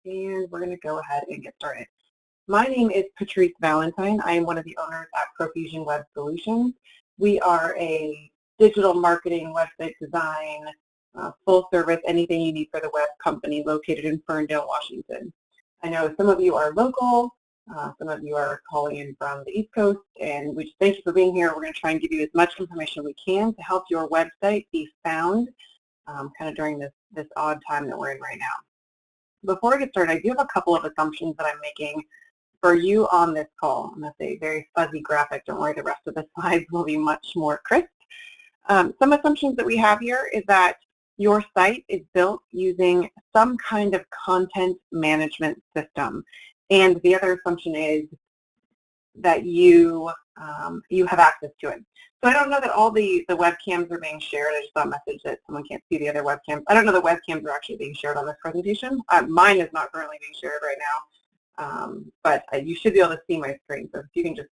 and we're going to go ahead and get started. My name is Patrice Valentine. I am one of the owners at Profusion Web Solutions. We are a digital marketing, website design, full service, anything you need for the web company located in Ferndale, Washington. I know some of you are local, some of you are calling in from the East Coast, and we just thank you for being here. We're going to try and give you as much information we can to help your website be found kind of during this odd time that we're in right now. Before I get started, I do have a couple of assumptions that I'm making for you on this call. I'm going to say very fuzzy graphic. Don't worry, the rest of the slides will be much more crisp. Some assumptions that we have here is that your site is built using some kind of content management system. And the other assumption is that you have access to it. So I don't know that all the webcams are being shared. I just saw a message that someone can't see the other webcams. I don't know the webcams are actually being shared on this presentation. Mine is not currently being shared right now, but you should be able to see my screen. So if you can just,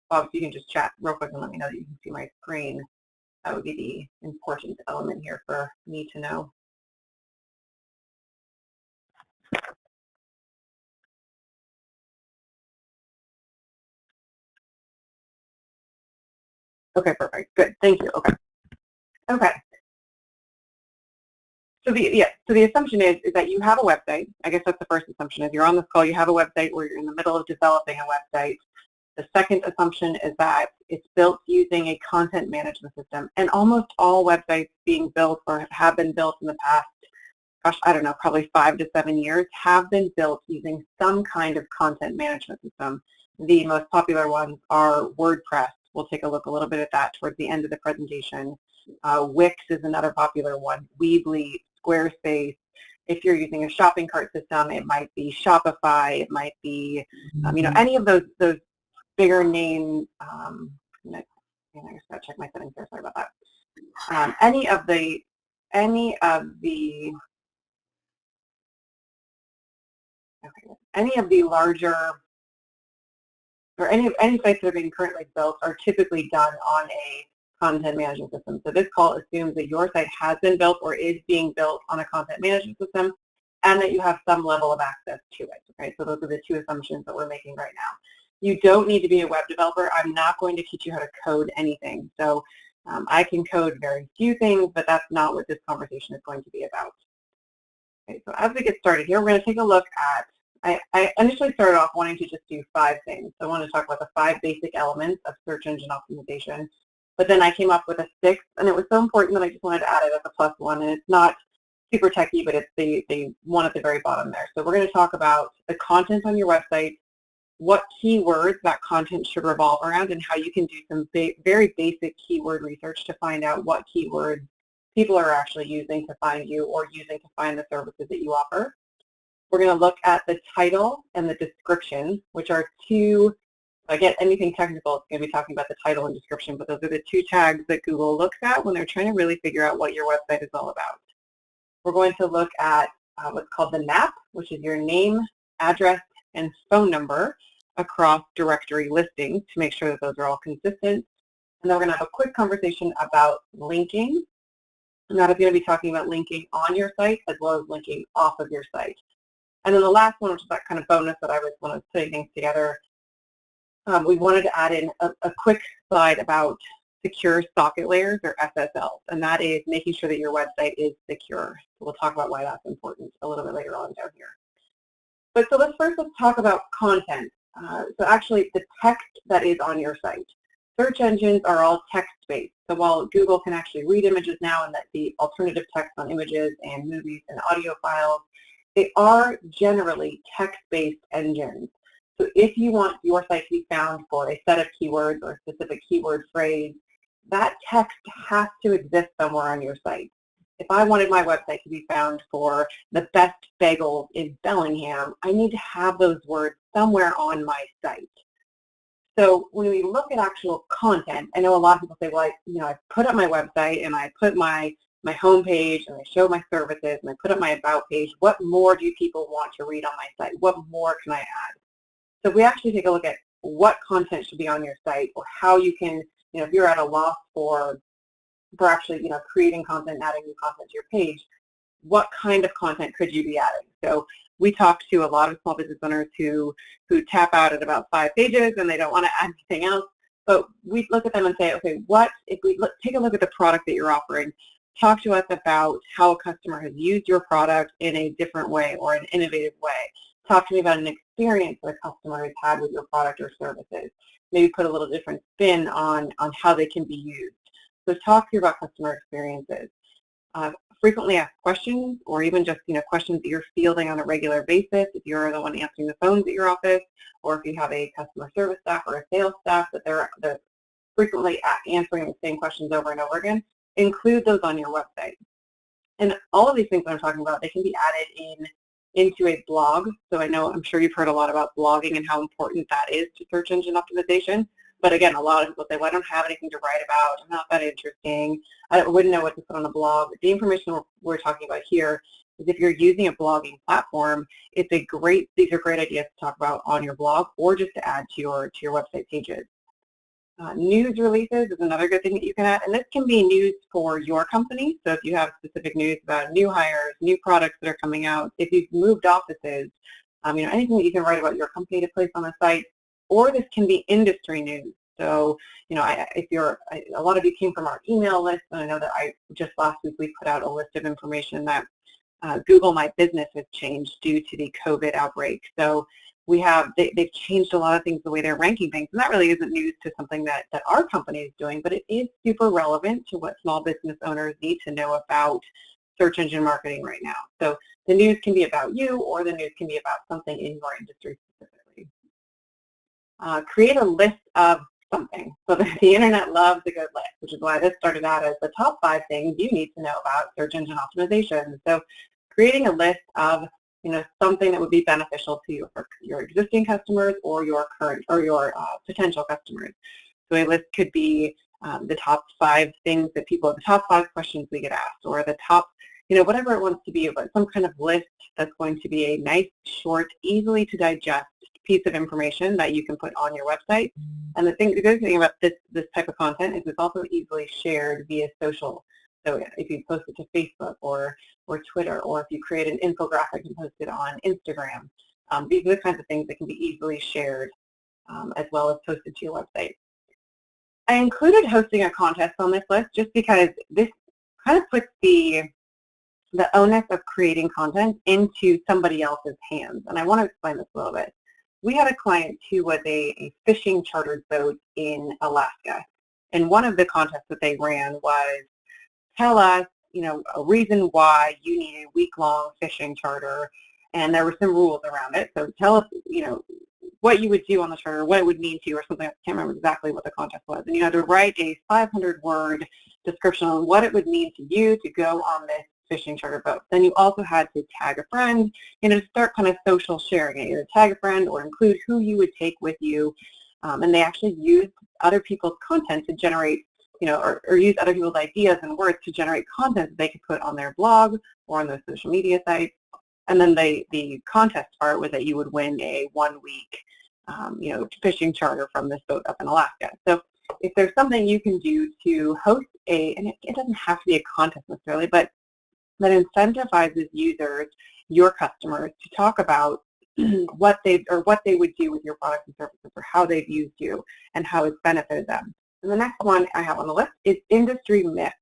Bob, if you can just chat real quick and let me know that you can see my screen, that would be the important element here for me to know. Okay, perfect. Good. Thank you. Okay. Okay. So the assumption is that you have a website. I guess that's the first assumption. Is you're on this call, you have a website, or you're in the middle of developing a website. The second assumption is that it's built using a content management system. And almost all websites being built or have been built in the past, gosh, I don't know, probably 5 to 7 years, have been built using some kind of content management system. The most popular ones are WordPress. We'll take a look a little bit at that towards the end of the presentation. Wix is another popular one. Weebly, Squarespace. If you're using a shopping cart system, it might be Shopify. It might be, any of those bigger name. I just gotta check my settings here. Sorry about that. Any of the larger, or any sites that are being currently built are typically done on a content management system. So this call assumes that your site has been built or is being built on a content management system and that you have some level of access to it. Okay, so those are the two assumptions that we're making right now. You don't need to be a web developer. I'm not going to teach you how to code anything. So I can code very few things, but that's not what this conversation is going to be about. Okay, so as we get started here, we're going to take a look at, I initially started off wanting to just do 5 things. So I want to talk about the 5 basic elements of search engine optimization. But then I came up with a 6th, and it was so important that I just wanted to add it as a +1. And it's not super techy, but it's the one at the very bottom there. So we're going to talk about the content on your website, what keywords that content should revolve around, and how you can do some very basic keyword research to find out what keywords people are actually using to find you or using to find the services that you offer. We're going to look at the title and the description, which are two, if I get anything technical, it's going to be talking about the title and description, but those are the 2 tags that Google looks at when they're trying to really figure out what your website is all about. We're going to look at what's called the NAP, which is your name, address, and phone number across directory listings to make sure that those are all consistent. And then we're going to have a quick conversation about linking. And that is going to be talking about linking on your site as well as linking off of your site. And then the last one, which is that kind of bonus that I was one of putting things together, we wanted to add in a quick slide about secure socket layers, or SSLs, and that is making sure that your website is secure. So we'll talk about why that's important a little bit later on down here. But so let's talk about content. So actually the text that is on your site. Search engines are all text-based. So while Google can actually read images now and that the alternative text on images and movies and audio files, they are generally text-based engines. So if you want your site to be found for a set of keywords or a specific keyword phrase, that text has to exist somewhere on your site. If I wanted my website to be found for the best bagels in Bellingham, I need to have those words somewhere on my site. So when we look at actual content, I know a lot of people say, well, I put up my website and I put my homepage and I show my services and I put up my about page. What more do people want to read on my site? What more can I add? So we actually take a look at what content should be on your site, or how you can, if you're at a loss for actually, creating content and adding new content to your page, what kind of content could you be adding? So we talk to a lot of small business owners who tap out at about 5 pages and they don't want to add anything else. But we look at them and say, okay, what if we take a look at the product that you're offering? Talk to us about how a customer has used your product in a different way or an innovative way. Talk to me about an experience that a customer has had with your product or services. Maybe put a little different spin on how they can be used. So talk to you about customer experiences. Frequently asked questions, or even just questions that you're fielding on a regular basis. If you're the one answering the phones at your office, or if you have a customer service staff or a sales staff that they're frequently answering the same questions over and over again, include those on your website. And all of these things that I'm talking about, they can be added into a blog. So I'm sure you've heard a lot about blogging and how important that is to search engine optimization. But again, a lot of people say, well, I don't have anything to write about. I'm not that interesting. I wouldn't know what to put on a blog. The information we're talking about here is if you're using a blogging platform, these are great ideas to talk about on your blog or just to add to your website pages. News releases is another good thing that you can add, and this can be news for your company. So if you have specific news about new hires, new products that are coming out, if you've moved offices, anything that you can write about your company to place on the site, or this can be industry news. So, a lot of you came from our email list, and I know that just last week we put out a list of information that Google My Business has changed due to the COVID outbreak. So they've changed a lot of things, the way they're ranking things, and that really isn't news to something that our company is doing, but it is super relevant to what small business owners need to know about search engine marketing right now. So the news can be about you, or the news can be about something in your industry specifically. Create a list of something. So the internet loves a good list, which is why this started out as the top 5 things you need to know about search engine optimization. So creating a list of something that would be beneficial to your existing customers or your current or your potential customers. So a list could be the top 5 things that the top 5 questions we get asked, or the top, whatever it wants to be, but some kind of list that's going to be a nice, short, easily to digest piece of information that you can put on your website. And the good thing about this type of content is it's also easily shared via social. So if you post it to Facebook or Twitter, or if you create an infographic and post it on Instagram, these are the kinds of things that can be easily shared as well as posted to your website. I included hosting a contest on this list just because this kind of puts the onus of creating content into somebody else's hands. And I want to explain this a little bit. We had a client who was a fishing chartered boat in Alaska. And one of the contests that they ran was, tell us, a reason why you need a week-long fishing charter. And there were some rules around it. So tell us, what you would do on the charter, what it would mean to you, or something. I can't remember exactly what the contest was. And you had to write a 500-word description on what it would mean to you to go on this fishing charter boat. Then you also had to tag a friend, to start kind of social sharing it, either tag a friend or include who you would take with you. And they actually used other people's content to generate, or use other people's ideas and words to generate content that they could put on their blog or on their social media sites. And then the contest part was that you would win a 1-week, fishing charter from this boat up in Alaska. So if there's something you can do to host and it doesn't have to be a contest necessarily, but that incentivizes users, your customers, to talk about what they would do with your products and services, or how they've used you and how it's benefited them. And the next one I have on the list is industry myths.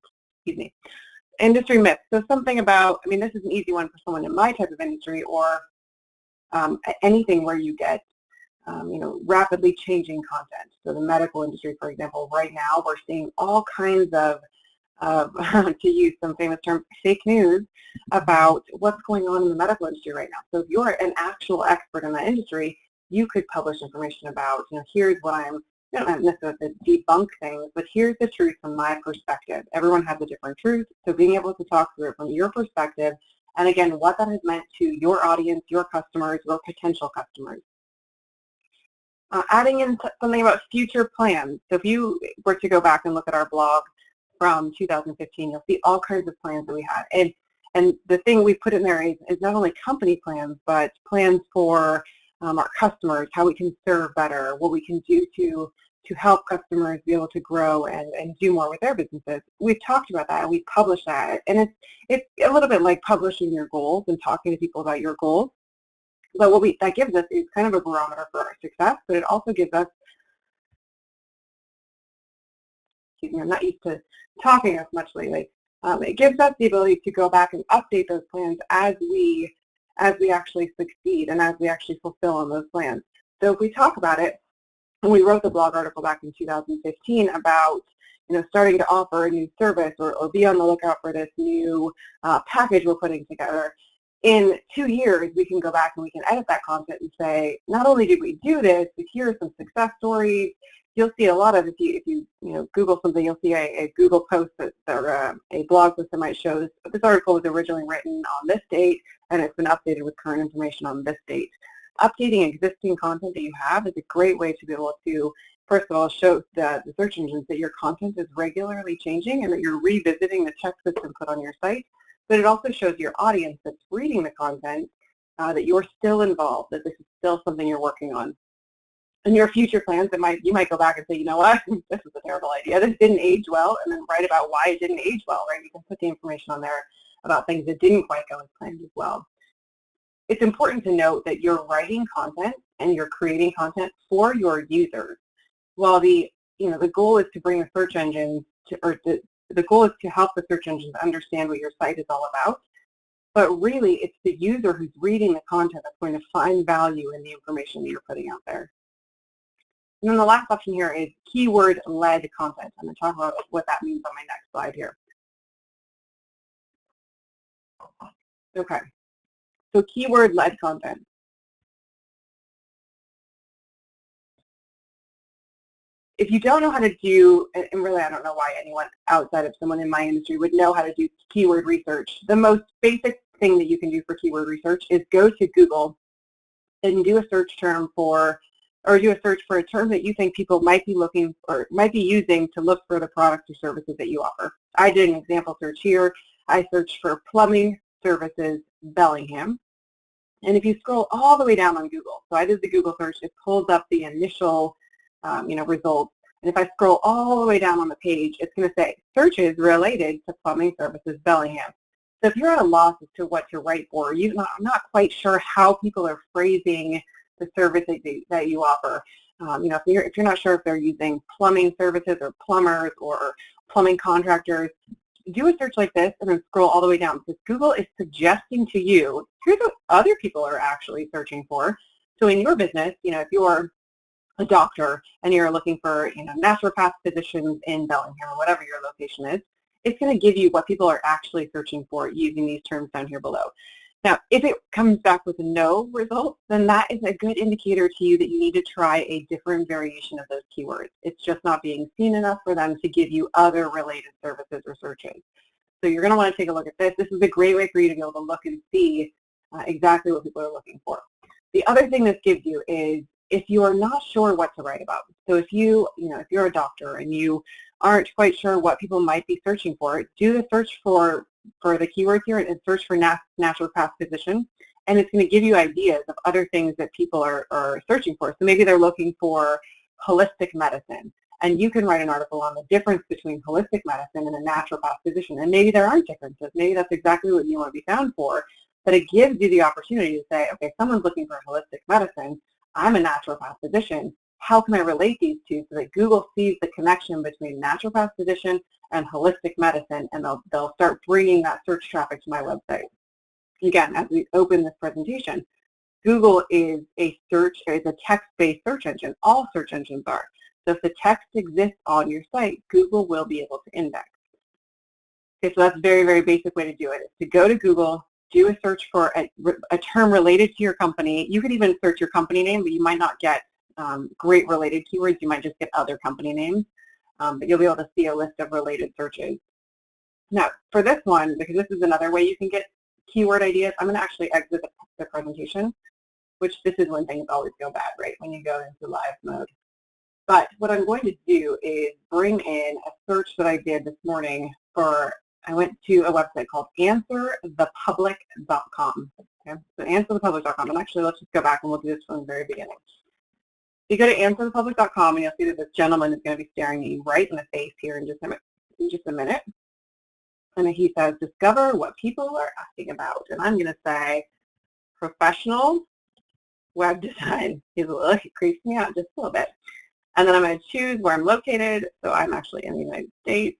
Industry myths. So something about, this is an easy one for someone in my type of industry, or anything where you get, rapidly changing content. So the medical industry, for example, right now we're seeing all kinds of to use some famous term, fake news about what's going on in the medical industry right now. So if you're an actual expert in that industry, you could publish information about, here's what you don't necessarily have to debunk things, but here's the truth from my perspective. Everyone has a different truth, so being able to talk through it from your perspective, and again, what that has meant to your audience, your customers, your potential customers. Adding in something about future plans. So if you were to go back and look at our blog from 2015, you'll see all kinds of plans that we had. And the thing we put in there is not only company plans, but plans for our customers, how we can serve better, what we can do to help customers be able to grow and do more with their businesses. We've talked about that and we published that. And it's a little bit like publishing your goals and talking to people about your goals. But what that gives us is kind of a barometer for our success, but it also gives us, excuse me, I'm not used to talking as much lately. It gives us the ability to go back and update those plans as we actually succeed and as we actually fulfill on those plans. So if we talk about it, and we wrote the blog article back in 2015 about starting to offer a new service or be on the lookout for this new package we're putting together. In 2 years, we can go back and we can edit that content and say, not only did we do this, but here are some success stories. You'll see a lot of, if you Google something, you'll see a Google post or a blog post that might show this article was originally written on this date and it's been updated with current information on this date. Updating existing content that you have is a great way to be able to, first of all, show the search engines that your content is regularly changing and that you're revisiting the text that's been put on your site. But it also shows your audience that's reading the content that you're still involved, that this is still something you're working on. In your future plans, you might go back and say, you know what, this is a terrible idea. This didn't age well, and then write about why it didn't age well, right? You can put the information on there about things that didn't quite go as planned as well. It's important to note that you're writing content and you're creating content for your users. While the goal is to bring the search engines the goal is to help the search engines understand what your site is all about, but really it's the user who's reading the content that's going to find value in the information that you're putting out there. And then the last option here is keyword-led content. I'm going to talk about what that means on my next slide here. Okay, so keyword-led content. If you don't know how to do, and really I don't know why anyone outside of someone in my industry would know how to do keyword research, the most basic thing that you can do for keyword research is go to Google and do a search term for, or do a search for a term that you think people might be looking or might be using to look for the products or services that you offer. I did an example search here. I searched for plumbing services Bellingham. And if you scroll all the way down on Google, so I did the Google search, it pulls up the initial results. And if I scroll all the way down on the page, it's going to say searches related to plumbing services Bellingham. So if you're at a loss as to what to write for, I'm not quite sure how people are phrasing the service that you offer. If you're not sure if they're using plumbing services or plumbers or plumbing contractors, do a search like this and then scroll all the way down because Google is suggesting to you, here's what other people are actually searching for. So in your business, if you're a doctor and you're looking for naturopath physicians in Bellingham or whatever your location is, it's going to give you what people are actually searching for using these terms down here below. Now, if it comes back with no results, then that is a good indicator to you that you need to try a different variation of those keywords. It's just not being seen enough for them to give you other related services or searches. So you're going to want to take a look at this. This is a great way for you to be able to look and see exactly what people are looking for. The other thing this gives you is if you are not sure what to write about. So if if you're a doctor and you aren't quite sure what people might be searching for, do the search for the keywords here and search for naturopath physician, and it's going to give you ideas of other things that people are searching for. So maybe they're looking for holistic medicine, and you can write an article on the difference between holistic medicine and a naturopath physician, and maybe there aren't differences. Maybe that's exactly what you want to be found for, but it gives you the opportunity to say, okay, someone's looking for holistic medicine. I'm a naturopath physician. How can I relate these two so that Google sees the connection between naturopath physician and holistic medicine, and they'll start bringing that search traffic to my website. Again, as we open this presentation, Google is a text-based search engine. All search engines are. So if the text exists on your site, Google will be able to index. Okay, so that's a very, very basic way to do it, is to go to Google, do a search for a term related to your company. You could even search your company name, but you might not get great related keywords. You might just get other company names, but you'll be able to see a list of related searches. Now, for this one, because this is another way you can get keyword ideas, I'm going to actually exit the presentation, which this is when things always go bad, right, when you go into live mode. But what I'm going to do is bring in a search that I did this morning I went to a website called answerthepublic.com. Okay? So answerthepublic.com, and actually let's just go back and we'll do this from the very beginning. You go to answerthepublic.com and you'll see that this gentleman is going to be staring at you right in the face here in just a minute. And he says, discover what people are asking about. And I'm going to say professional web design. It creeps me out just a little bit. And then I'm going to choose where I'm located. So I'm actually in the United States.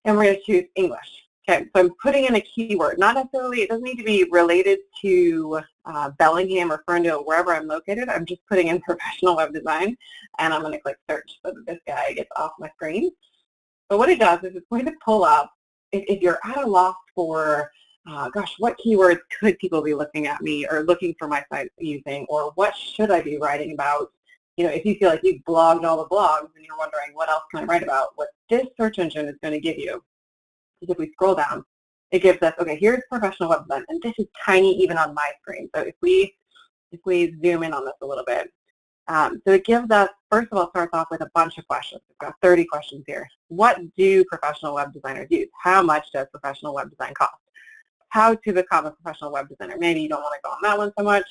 And we're going to choose English. Okay, so I'm putting in a keyword. Not necessarily, it doesn't need to be related to Bellingham or Ferndale, wherever I'm located. I'm just putting in professional web design, and I'm going to click search so that this guy gets off my screen. But what it does is it's going to pull up, if you're at a loss for, gosh, what keywords could people be looking at me or looking for my site using, or what should I be writing about? You know, if you feel like you've blogged all the blogs and you're wondering what else can I write about, what this search engine is going to give you is if we scroll down, it gives us, okay, here's professional web design, and this is tiny even on my screen. So if we zoom in on this a little bit, so it gives us, first of all, starts off with a bunch of questions. We've got 30 questions here. What do professional web designers use? How much does professional web design cost? How to become a professional web designer? Maybe you don't want to go on that one so much.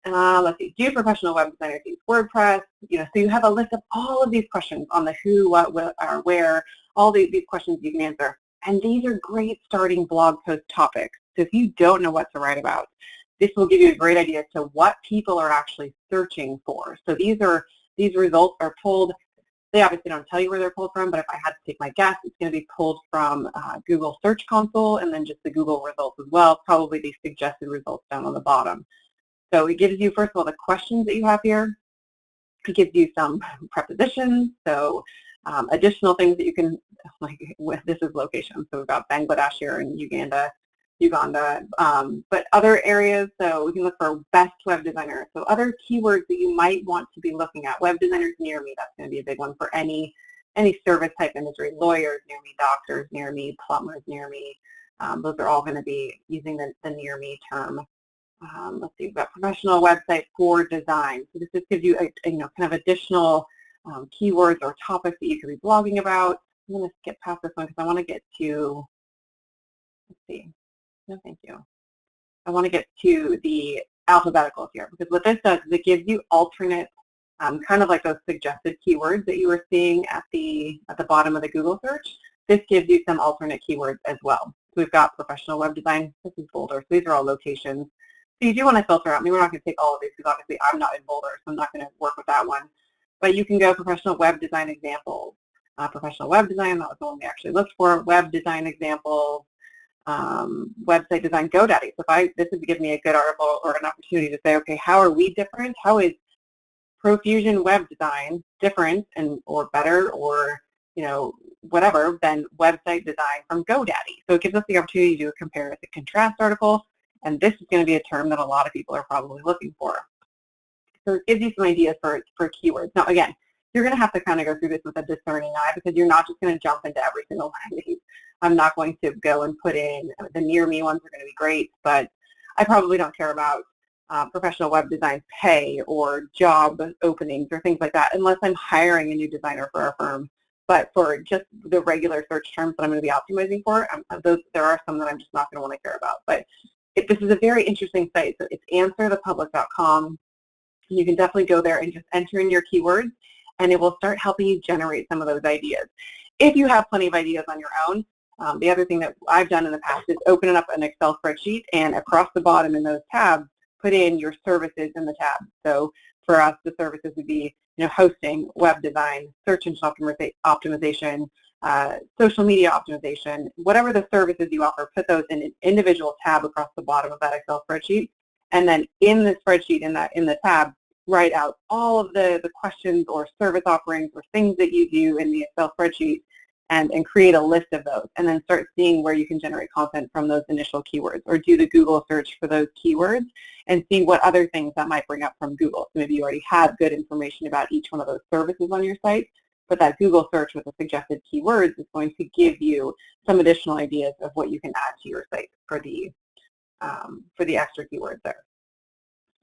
Let's see, do professional web designers use WordPress? You know, so you have a list of all of these questions on the who, what, or where, all these questions you can answer. And these are great starting blog post topics. So if you don't know what to write about, this will give you a great idea as to what people are actually searching for. So these results are pulled. They obviously don't tell you where they're pulled from, but if I had to take my guess, it's going to be pulled from Google Search Console and then just the Google results as well, probably the suggested results down on the bottom. So it gives you, first of all, the questions that you have here. It gives you some prepositions, so additional things that you can, like this is location, so we've got Bangladesh here and Uganda, but other areas, so we can look for best web designer. So other keywords that you might want to be looking at. Web designers near me, that's going to be a big one for any service type industry. Lawyers near me, doctors near me, plumbers near me. Those are all going to be using the near me term. Let's see, we've got professional website for design. So this just gives you a kind of additional keywords or topics that you could be blogging about. I'm going to skip past this one because I want to get to, let's see, no thank you. I want to get to the alphabetical here, because what this does is it gives you alternate, kind of like those suggested keywords that you were seeing at the bottom of the Google search. This gives you some alternate keywords as well. So we've got professional web design. This is Boulder. So these are all locations. So you do want to filter out. I mean, we're not going to take all of these because obviously I'm not in Boulder, so I'm not going to work with that one. But you can go professional web design examples. Professional web design, that was the one we actually looked for. Web design examples. Website design, GoDaddy. So this would give me a good article or an opportunity to say, okay, how are we different? How is Profusion web design different or better or, you know, whatever than website design from GoDaddy? So it gives us the opportunity to do a compare and contrast article. And this is going to be a term that a lot of people are probably looking for. So it gives you some ideas for keywords. Now, again, you're going to have to kind of go through this with a discerning eye because you're not just going to jump into every single one of these. I'm not going to go and put in, the near me ones are going to be great, but I probably don't care about professional web design pay or job openings or things like that unless I'm hiring a new designer for our firm. But for just the regular search terms that I'm going to be optimizing for, there are some that I'm just not going to want to care about. But this is a very interesting site. So it's answerthepublic.com. You can definitely go there and just enter in your keywords, and it will start helping you generate some of those ideas. If you have plenty of ideas on your own, the other thing that I've done in the past is open up an Excel spreadsheet, and across the bottom in those tabs, put in your services in the tab. So for us, the services would be, you know, hosting, web design, search engine optimization, social media optimization, whatever the services you offer, put those in an individual tab across the bottom of that Excel spreadsheet. And then in the spreadsheet, in the tab, write out all of the questions or service offerings or things that you do in the Excel spreadsheet and create a list of those, and then start seeing where you can generate content from those initial keywords, or do the Google search for those keywords and see what other things that might bring up from Google. So maybe you already have good information about each one of those services on your site, but that Google search with the suggested keywords is going to give you some additional ideas of what you can add to your site for the extra keywords there.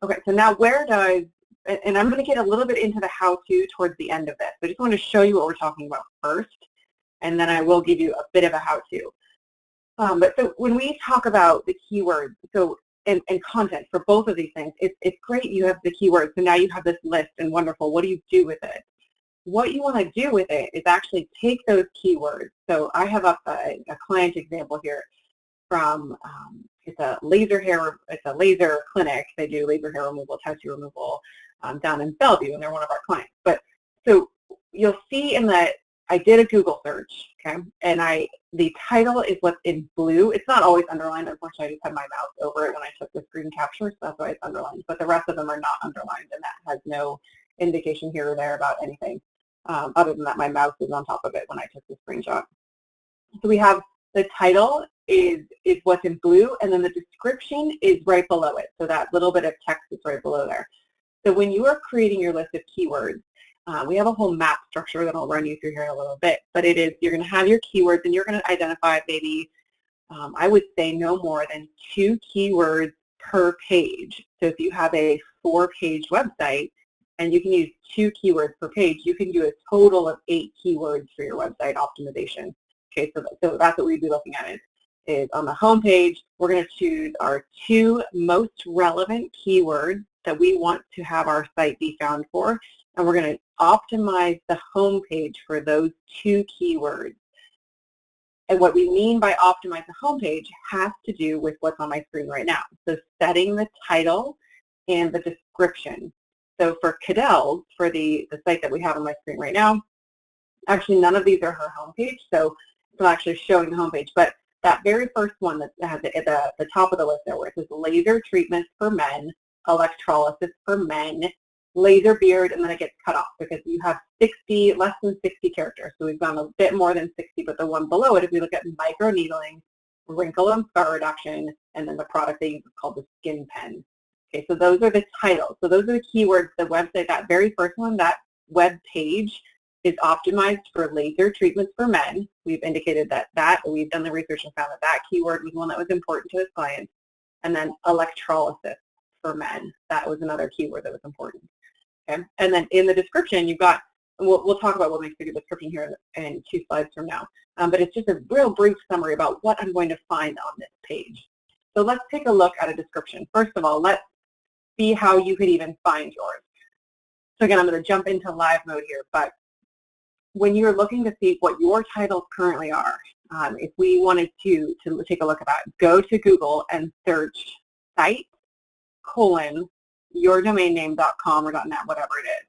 Okay, so now where does, and I'm going to get a little bit into the how-to towards the end of this. I just want to show you what we're talking about first, and then I will give you a bit of a how-to. But so when we talk about the keywords, so and content for both of these things, it's great you have the keywords, so now you have this list and wonderful. What do you do with it? What you want to do with it is actually take those keywords. So I have up a client example here from it's a laser clinic. They do laser hair removal, tattoo removal down in Bellevue, and they're one of our clients. But so you'll see I did a Google search, okay, and the title is what's in blue. It's not always underlined. Unfortunately, I just had my mouse over it when I took the screen capture, so that's why it's underlined. But the rest of them are not underlined, and that has no indication here or there about anything other than that my mouse is on top of it when I took the screenshot. So we have the title is what's in blue, and then the description is right below it. So that little bit of text is right below there. So when you are creating your list of keywords, we have a whole map structure that I'll run you through here in a little bit, but you're going to have your keywords, and you're going to identify maybe, I would say no more than 2 keywords per page. So if you have a 4-page website and you can use 2 keywords per page, you can do a total of 8 keywords for your website optimization. Okay, so that's what we'd be looking at is on the home page, we're going to choose our 2 most relevant keywords that we want to have our site be found for, and we're going to optimize the home page for those 2 keywords. And what we mean by optimize the home page has to do with what's on my screen right now. So setting the title and the description. So for Cadell's, for the site that we have on my screen right now, actually none of these are her homepage, so it's not actually showing the homepage, but that very first one that has the top of the list there where it says laser treatments for men, electrolysis for men, laser beard, and then it gets cut off because you have less than 60 characters. So we've gone a bit more than 60, but the one below it, if we look at microneedling, wrinkle and scar reduction, and then the product they use is called the skin pen. Okay, so those are the titles. So those are the keywords, the website, that very first one, that web page is optimized for laser treatments for men. We've indicated that we've done the research and found that keyword was one that was important to his clients. And then electrolysis for men, that was another keyword that was important. Okay, and then in the description, you've got, we'll talk about what makes a good description here in 2 slides from now, but it's just a real brief summary about what I'm going to find on this page. So let's take a look at a description. First of all, let's see how you could even find yours. So again, I'm going to jump into live mode here, but when you're looking to see what your titles currently are, if we wanted to take a look at that, go to Google and search site : yourdomainname.com or .net, whatever it is.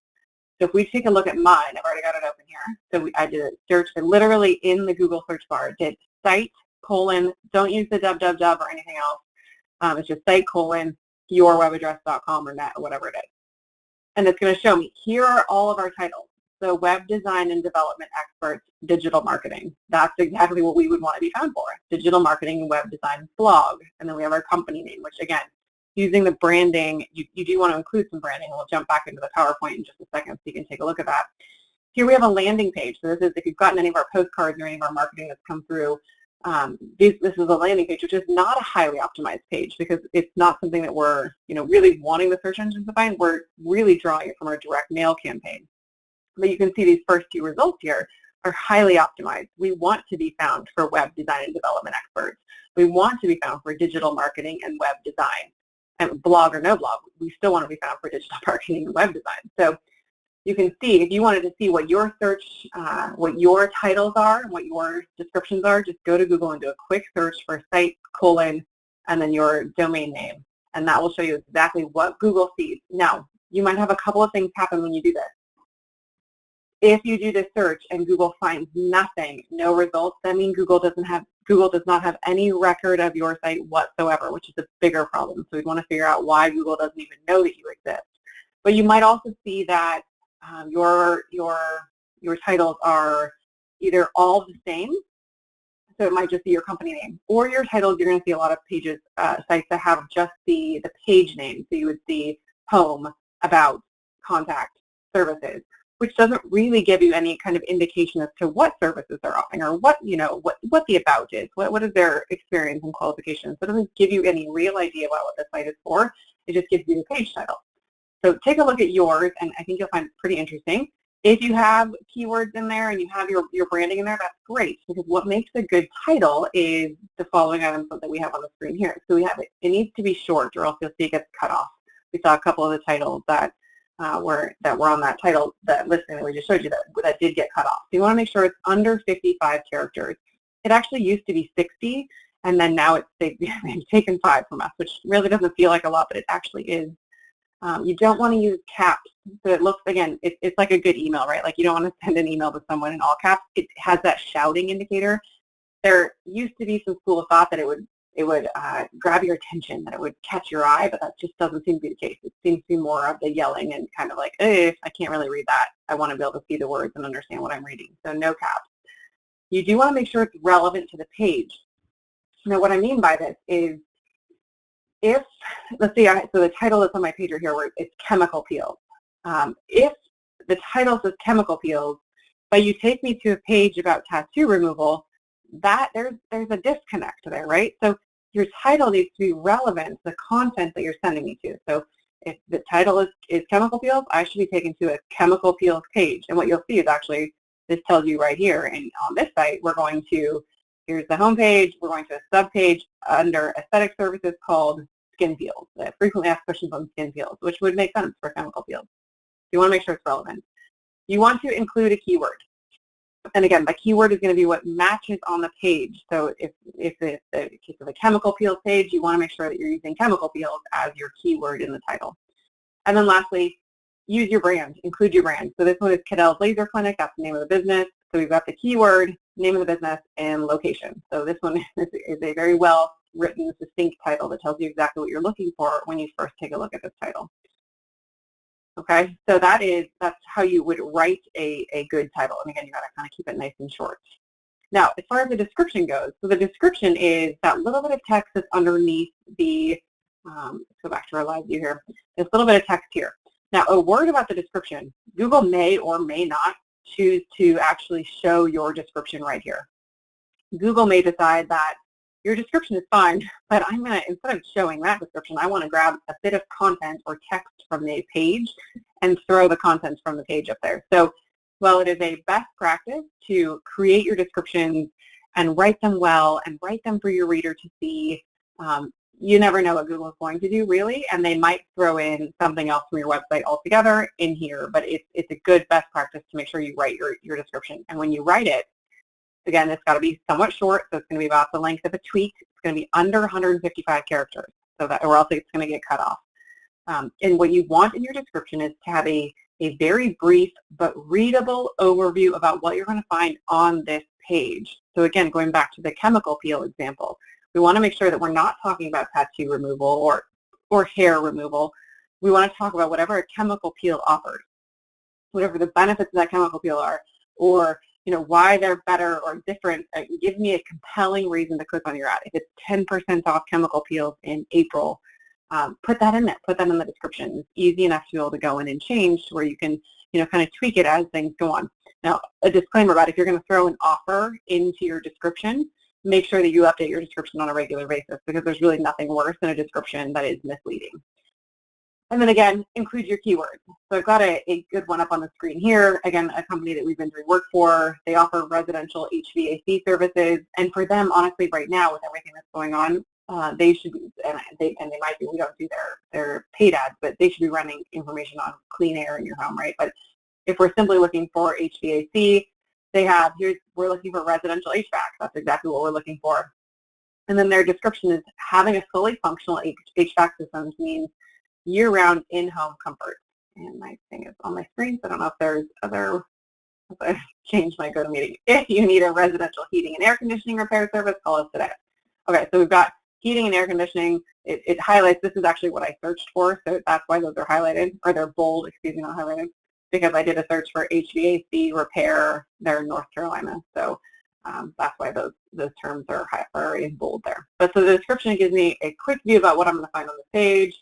So if we take a look at mine, I've already got it open here. So I did a search, and literally in the Google search bar, did site : don't use the www or anything else. It's just site : yourwebaddress.com or .net or whatever it is. And it's going to show me, here are all of our titles. So web design and development experts, digital marketing. That's exactly what we would want to be found for. Digital marketing and web design blog. And then we have our company name, which again, using the branding, you do want to include some branding. We'll jump back into the PowerPoint in just a second so you can take a look at that. Here we have a landing page. So this is, if you've gotten any of our postcards or any of our marketing that's come through, this is a landing page, which is not a highly optimized page because it's not something that we're really wanting the search engines to find. We're really drawing it from our direct mail campaign. But you can see these first 2 results here are highly optimized. We want to be found for web design and development experts. We want to be found for digital marketing and web design. And blog or no blog, we still want to be found for digital marketing and web design. So you can see, if you wanted to see what your search, what your titles are, and what your descriptions are, just go to Google and do a quick search for site : and then your domain name. And that will show you exactly what Google sees. Now, you might have a couple of things happen when you do this. If you do this search and Google finds nothing, no results, that means Google does not have any record of your site whatsoever, which is a bigger problem. So we want to figure out why Google doesn't even know that you exist. But you might also see that your titles are either all the same, so it might just be your company name, or your titles, you're going to see a lot of pages, sites that have just the page name. So you would see home, about, contact, services, which doesn't really give you any kind of indication as to what services they're offering or what the about is, what is their experience and qualifications. So it doesn't give you any real idea about what the site is for. It just gives you the page title. So take a look at yours, and I think you'll find it pretty interesting. If you have keywords in there and you have your branding in there, that's great, because what makes a good title is the following items that we have on the screen here. So we have it needs to be short, or else you'll see it gets cut off. We saw a couple of the titles that were on that title, that listing that we just showed you, that did get cut off. So you want to make sure it's under 55 characters. It actually used to be 60, and then now they've taken 5 from us, which really doesn't feel like a lot, but it actually is. You don't want to use caps. So it looks, again, it's like a good email, right? Like you don't want to send an email to someone in all caps. It has that shouting indicator. There used to be some school of thought that it would grab your attention, that it would catch your eye, but that just doesn't seem to be the case. It seems to be more of the yelling and kind of like, I can't really read that. I want to be able to see the words and understand what I'm reading. So no caps. You do want to make sure it's relevant to the page. Now what I mean by this is, if, let's see, so the title that's on my page right here, where it's chemical peels. If the title says chemical peels, but you take me to a page about tattoo removal, that there's a disconnect there, right? So your title needs to be relevant to the content that you're sending me to. So if the title is chemical peels, I should be taken to a chemical peels page. And what you'll see is actually, this tells you right here, and on this site, we're going to, here's the home page, we're going to a subpage under aesthetic services called skin peels, frequently asked questions on skin peels, which would make sense for chemical peels. You want to make sure it's relevant. You want to include a keyword. And again, the keyword is going to be what matches on the page. So if it's the case of a chemical peels page, you want to make sure that you're using chemical peels as your keyword in the title. And then lastly, use your brand, include your brand. So this one is Cadell's Laser Clinic, that's the name of the business. So we've got the keyword, name of the business, and location. So this one is a very well written, succinct title that tells you exactly what you're looking for when you first take a look at this title. Okay, so that's how you would write a good title. And again, you got to kind of keep it nice and short. Now, as far as the description goes, so the description is that little bit of text that's underneath the, let's go back to our live view here, this little bit of text here. Now, a word about the description, Google may or may not choose to actually show your description right here. Google may decide that your description is fine, but I'm going to, instead of showing that description, I want to grab a bit of content or text from the page and throw the content from the page up there. So while it is a best practice to create your descriptions and write them well and write them for your reader to see, you never know what Google is going to do, really, and they might throw in something else from your website altogether in here, but it's a good best practice to make sure you write your description. And when you write it, again, it's got to be somewhat short, so it's going to be about the length of a tweet. It's going to be under 155 characters, so that, or else it's going to get cut off. And what you want in your description is to have a very brief but readable overview about what you're going to find on this page. So again, going back to the chemical peel example, we want to make sure that we're not talking about tattoo removal or hair removal. We want to talk about whatever a chemical peel offers, whatever the benefits of that chemical peel are, or why they're better or different. Give me a compelling reason to click on your ad. If it's 10% off chemical peels in April, put that in there. Put that in the description. It's easy enough to be able to go in and change to where you can, kind of tweak it as things go on. Now, a disclaimer about if you're going to throw an offer into your description, make sure that you update your description on a regular basis, because there's really nothing worse than a description that is misleading. And then again, include your keywords. So I've got a good one up on the screen here. Again, a company that we've been doing work for. They offer residential HVAC services, and for them, honestly, right now with everything that's going on, they should be, and they might be. We don't do their paid ads, but they should be running information on clean air in your home, right? But if we're simply looking for HVAC, we're looking for residential HVAC. That's exactly what we're looking for. And then their description is having a fully functional HVAC system means year-round in-home comfort. And my thing is on my screen, so I don't know if there's other, I've changed my GoToMeeting. If you need a residential heating and air conditioning repair service, call us today. Okay, so we've got heating and air conditioning. It highlights, this is actually what I searched for, so that's why those are highlighted, or they're bold, excuse me, not highlighted, because I did a search for HVAC repair there in North Carolina. So that's why those terms are in bold there. But so the description gives me a quick view about what I'm going to find on the page,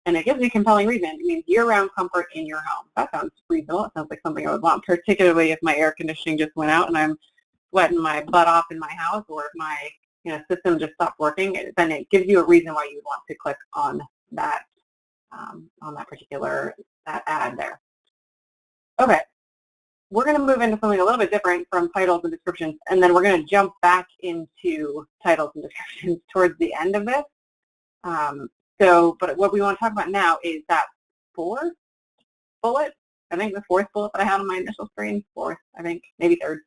and it gives me a compelling reason. It means year-round comfort in your home. That sounds reasonable. It sounds like something I would want, particularly if my air conditioning just went out and I'm sweating my butt off in my house, or if my system just stopped working. Then it gives you a reason why you would want to click on that particular ad there. Okay, we're going to move into something a little bit different from titles and descriptions, and then we're going to jump back into titles and descriptions towards the end of this. But what we want to talk about now is that fourth bullet. I think the fourth bullet that I had on my initial screen, fourth, I think, maybe third.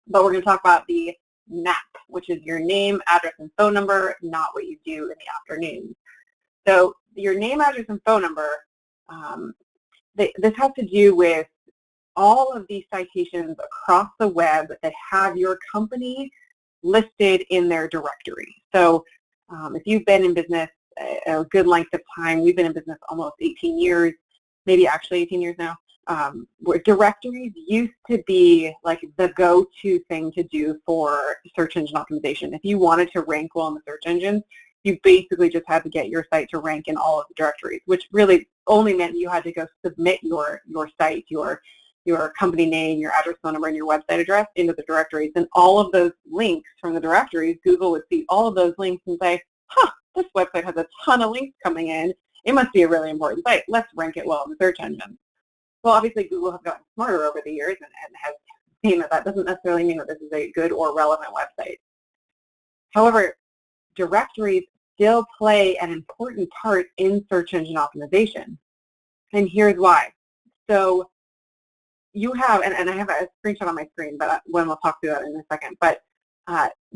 But we're going to talk about the nap, which is your name, address, and phone number, not what you do in the afternoon. So your name, address, and phone number, this has to do with all of these citations across the web that have your company listed in their directory. So if you've been in business a good length of time, we've been in business almost 18 years, maybe actually 18 years now, where directories used to be like the go-to thing to do for search engine optimization. If you wanted to rank well in the search engines, you basically just had to get your site to rank in all of the directories, which really only meant you had to go submit your site, your company name, your address, phone number, and your website address into the directories. And all of those links from the directories, Google would see all of those links and say, huh, this website has a ton of links coming in. It must be a really important site. Let's rank it well in the search engine. Well, obviously, Google has gotten smarter over the years and has seen that doesn't necessarily mean that this is a good or relevant website. However, directories still play an important part in search engine optimization. And here's why. So you have, and I have a screenshot on my screen, but we'll talk through that in a second, but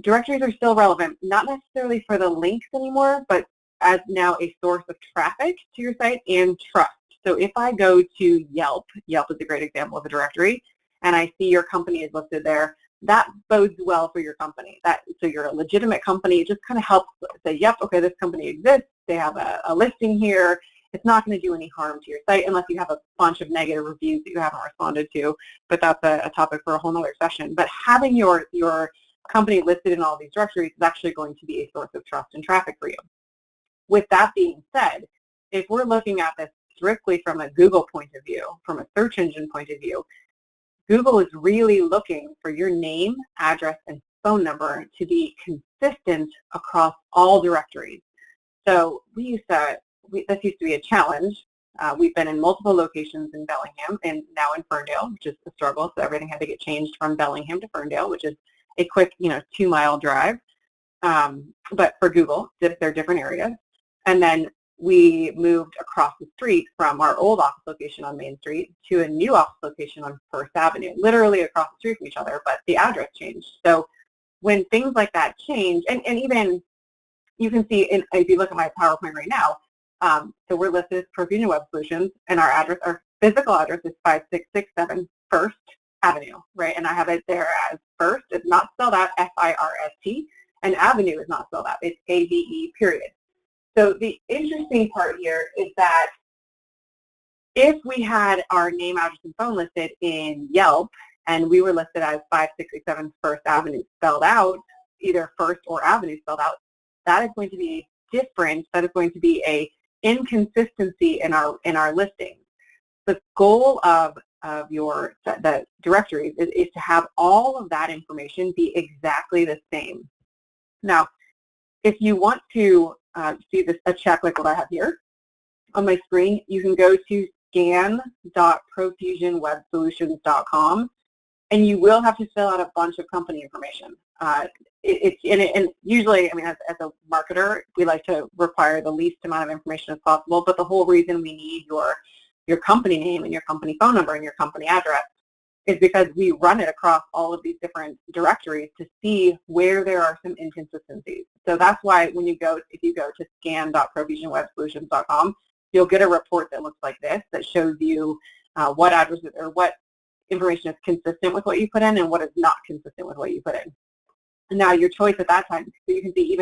directories are still relevant, not necessarily for the links anymore, but as now a source of traffic to your site and trust. So if I go to Yelp, Yelp is a great example of a directory, and I see your company is listed there, that bodes well for your company. So you're a legitimate company. It just kind of helps say, yep, okay, this company exists. They have a listing here. It's not going to do any harm to your site unless you have a bunch of negative reviews that you haven't responded to, but that's a topic for a whole nother session. But having your company listed in all these directories is actually going to be a source of trust and traffic for you. With that being said, if we're looking at this strictly from a Google point of view, from a search engine point of view, Google is really looking for your name, address, and phone number to be consistent across all directories. So this used to be a challenge. We've been in multiple locations in Bellingham and now in Ferndale, which is a struggle. So everything had to get changed from Bellingham to Ferndale, which is a quick, 2-mile drive. But for Google, they're different areas. And then we moved across the street from our old office location on Main Street to a new office location on First Avenue, literally across the street from each other, but the address changed. So when things like that change, and even you can see, if you look at my PowerPoint right now, so we're listed as Profusion Web Solutions, and our physical address is 5667 First Avenue, right? And I have it there as First. It's not spelled out F-I-R-S-T, and Avenue is not spelled out. It's A-V-E, period. So the interesting part here is that if we had our name, address, and phone listed in Yelp, and we were listed as 5667 First Avenue spelled out, either First or Avenue spelled out, that is going to be different. That is going to be a inconsistency in our listings. The goal of the directories is to have all of that information be exactly the same. Now, if you want to see a check like what I have here on my screen, you can go to scan.profusionwebsolutions.com, and you will have to fill out a bunch of company information. And usually, as a marketer, we like to require the least amount of information as possible, but the whole reason we need your company name and your company phone number and your company address is because we run it across all of these different directories to see where there are some inconsistencies. So that's why if you go to scan.profusionwebsolutions.com, you'll get a report that looks like this that shows you what addresses or what information is consistent with what you put in and what is not consistent with what you put in. And now your choice at that time, so you can see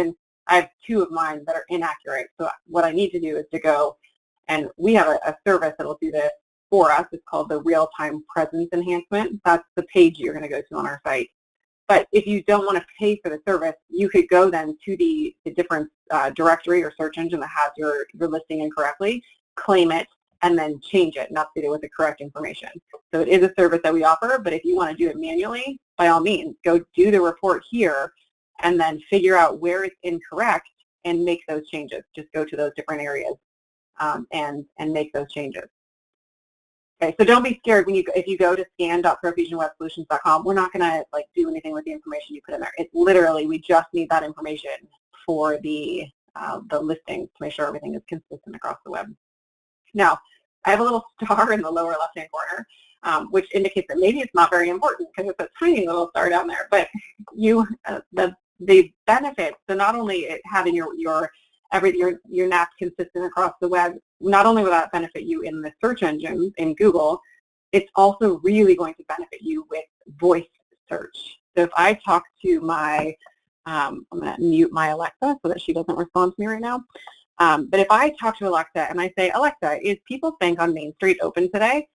I have 2 of mine that are inaccurate. So what I need to do is to go, and we have a service that will do this for us. It's called the Real-Time Presence Enhancement. That's the page you're going to go to on our site. But if you don't want to pay for the service, you could go then to the different directory or search engine that has your listing incorrectly, claim it, and then change it and update it with the correct information. So it is a service that we offer, but if you want to do it manually, by all means, go do the report here and then figure out where it's incorrect and make those changes. Just go to those different areas and make those changes. Okay, so don't be scared if you go to scan.profusionwebsolutions.com. We're not going to do anything with the information you put in there. It's literally, we just need that information for the listings to make sure everything is consistent across the web. Now, I have a little star in the lower left-hand corner. which indicates that maybe it's not very important because it's a tiny little star down there. But you, the benefits, so not only having your NAP consistent across the web, not only will that benefit you in the search engine in Google, it's also really going to benefit you with voice search. So if I talk to my, I'm going to mute my Alexa so that she doesn't respond to me right now. But if I talk to Alexa and I say, Alexa, is People's Bank on Main Street open today?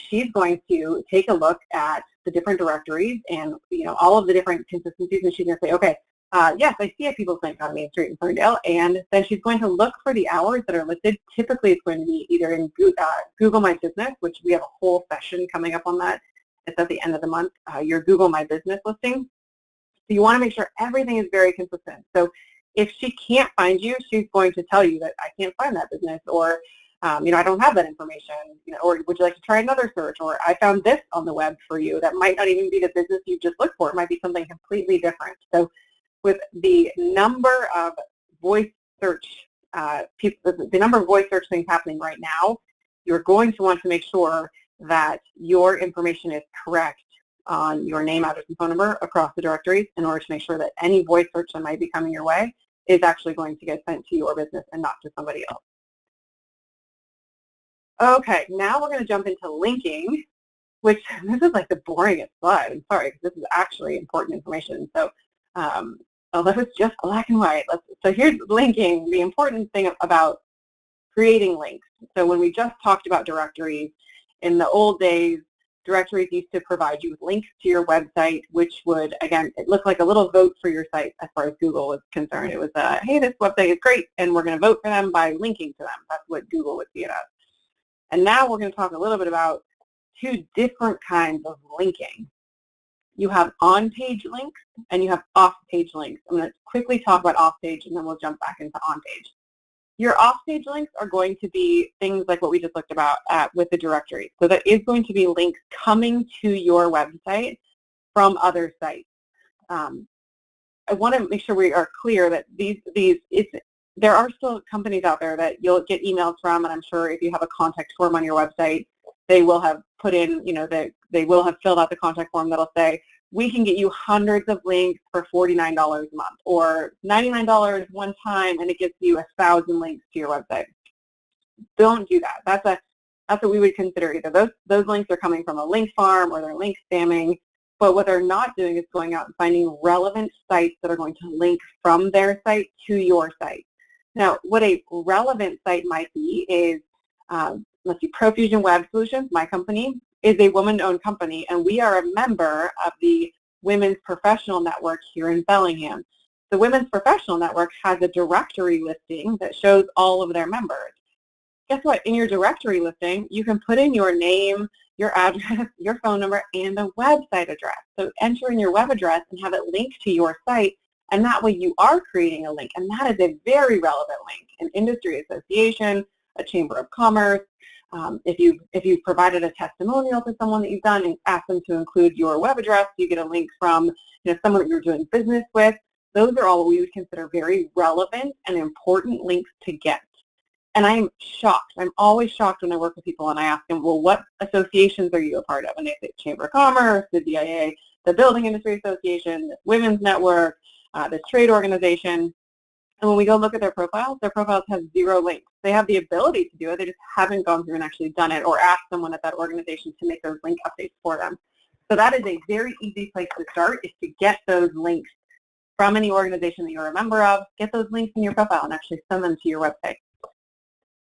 She's going to take a look at the different directories and all of the different consistencies, and she's going to say, okay, yes, I see a People's Bank on Main Street in Ferndale, and then she's going to look for the hours that are listed. Typically, it's going to be either in Google My Business, which we have a whole session coming up on that. It's at the end of the month, your Google My Business listing. So you want to make sure everything is very consistent. So if she can't find you, she's going to tell you that I can't find that business, or I don't have that information, or would you like to try another search, or I found this on the web for you that might not even be the business you just looked for. It might be something completely different. So with the number of voice search the number of voice search things happening right now, you're going to want to make sure that your information is correct on your name, address, and phone number across the directories in order to make sure that any voice search that might be coming your way is actually going to get sent to your business and not to somebody else. Okay, now we're going to jump into linking, which this is like the boringest slide. I'm sorry, because this is actually important information. So although it's just black and white, so here's linking, the important thing about creating links. So when we just talked about directories, in the old days, directories used to provide you with links to your website, which would, again, it looked like a little vote for your site as far as Google was concerned. It was, hey, this website is great, and we're going to vote for them by linking to them. That's what Google would see it as. And now we're going to talk a little bit about two different kinds of linking. You have on-page links and you have off-page links. I'm going to quickly talk about off-page and then we'll jump back into on-page. Your off-page links are going to be things like what we just looked about with the directory. So that is going to be links coming to your website from other sites. I want to make sure we are clear that there are still companies out there that you'll get emails from, and I'm sure if you have a contact form on your website, they will have put in, they will have filled out the contact form that'll say, we can get you hundreds of links for $49 a month, or $99 one time, and it gets you 1,000 links to your website. Don't do that. That's what we would consider either those links are coming from a link farm or they're link spamming. But what they're not doing is going out and finding relevant sites that are going to link from their site to your site. Now, what a relevant site might be is, let's see, Profusion Web Solutions, my company, is a woman-owned company, and we are a member of the Women's Professional Network here in Bellingham. The Women's Professional Network has a directory listing that shows all of their members. Guess what? In your directory listing, you can put in your name, your address, your phone number, and a website address. So enter in your web address and have it linked to your site, and that way you are creating a link, and that is a very relevant link. An industry association, a chamber of commerce, if you've provided a testimonial to someone that you've done and asked them to include your web address, you get a link from someone that you're doing business with. Those are all what we would consider very relevant and important links to get. And I'm shocked. I'm always shocked when I work with people and I ask them, well, what associations are you a part of? And they say Chamber of Commerce, the DIA, the Building Industry Association, the Women's Network, this trade organization. And when we go look at their profiles have 0 links. They have the ability to do it. They just haven't gone through and actually done it or asked someone at that organization to make those link updates for them. So that is a very easy place to start, is to get those links from any organization that you're a member of. Get those links in your profile and actually send them to your website.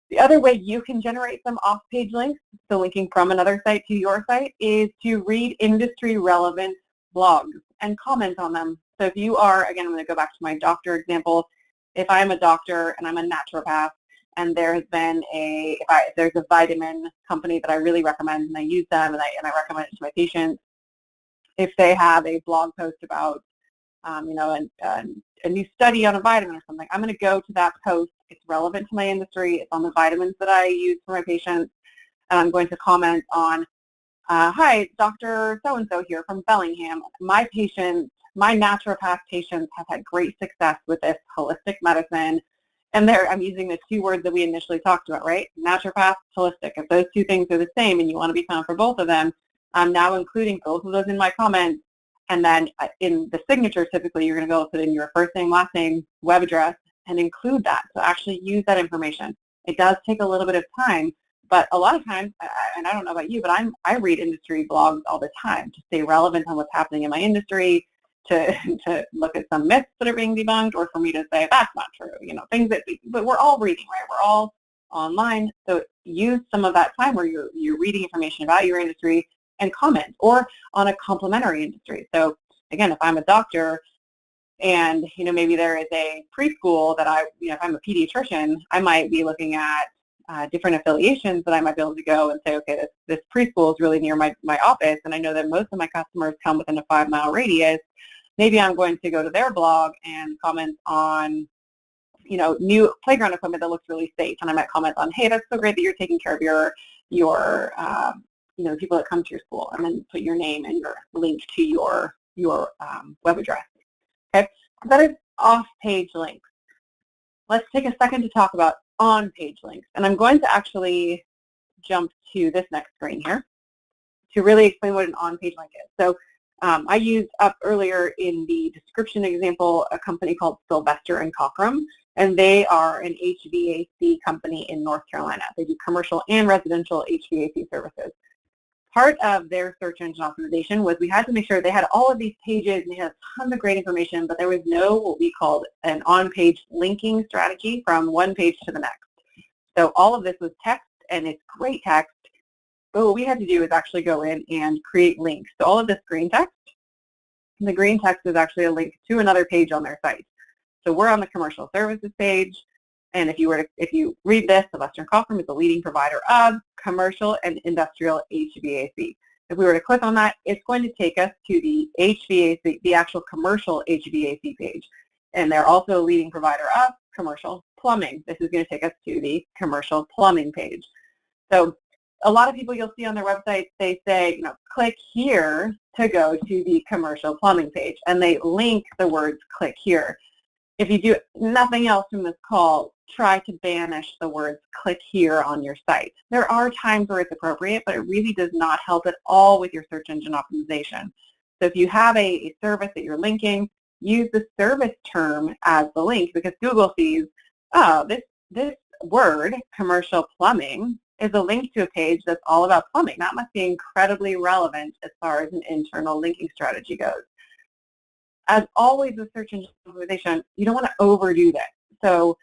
The other way you can generate some off-page links, so linking from another site to your site, is to read industry-relevant blogs and comment on them. So if you are, again, I'm going to go back to my doctor example. If I'm a doctor and I'm a naturopath, and there has been if there's a vitamin company that I really recommend, and I use them, and I recommend it to my patients, if they have a blog post about, a new study on a vitamin or something, I'm going to go to that post. It's relevant to my industry. It's on the vitamins that I use for my patients, and I'm going to comment on, hi, Dr. So-and-so here from Bellingham. My naturopath patients have had great success with this holistic medicine, And there, I'm using the two words that we initially talked about, right? Naturopath, holistic. If those two things are the same and you want to be found for both of them, I'm now including both of those in my comments. And then in the signature, typically, you're going to go put in your first name, last name, web address, and include that. So actually use that information. It does take a little bit of time, but a lot of times, and I don't know about you, but I read industry blogs all the time to stay relevant on what's happening in my industry, to look at some myths that are being debunked, or for me to say that's not true, things that, but we're all reading, right? We're all online, so use some of that time where you're reading information about your industry and comment, or on a complementary industry. So again, if I'm a doctor and maybe there is a preschool that if I'm a pediatrician, I might be looking at different affiliations that I might be able to go and say, okay, this preschool is really near my office, and I know that most of my customers come within a 5-mile radius. Maybe I'm going to go to their blog and comment on, new playground equipment that looks really safe, and I might comment on, hey, that's so great that you're taking care of your people that come to your school, and then put your name and your link to your web address. Okay, so that is off-page links. Let's take a second to talk about on-page links, and I'm going to actually jump to this next screen here to really explain what an on-page link is. So I used up earlier in the description example a company called Sylvester and Cockrum, and they are an HVAC company in North Carolina. They do commercial and residential HVAC services. Part of their search engine optimization was we had to make sure they had all of these pages and they had tons of great information, but there was no what we called an on-page linking strategy from one page to the next. So all of this was text, and it's great text, but what we had to do is actually go in and create links. So all of this green text, the green text is actually a link to another page on their site. So we're on the commercial services page, and if you read this, Sylvester & Cockrum is the leading provider of commercial and industrial HVAC. If we were to click on that, it's going to take us to the HVAC, the actual commercial HVAC page. And they're also a leading provider of commercial plumbing. This is going to take us to the commercial plumbing page. So a lot of people you'll see on their websites, they say, click here to go to the commercial plumbing page, and they link the words click here. If you do nothing else from this call, try to banish the words click here on your site. There are times where it's appropriate, but it really does not help at all with your search engine optimization. So if you have a service that you're linking, use the service term as the link, because Google sees, oh, this word, commercial plumbing, is a link to a page that's all about plumbing. That must be incredibly relevant as far as an internal linking strategy goes. As always with search engine optimization, you don't want to overdo this. So,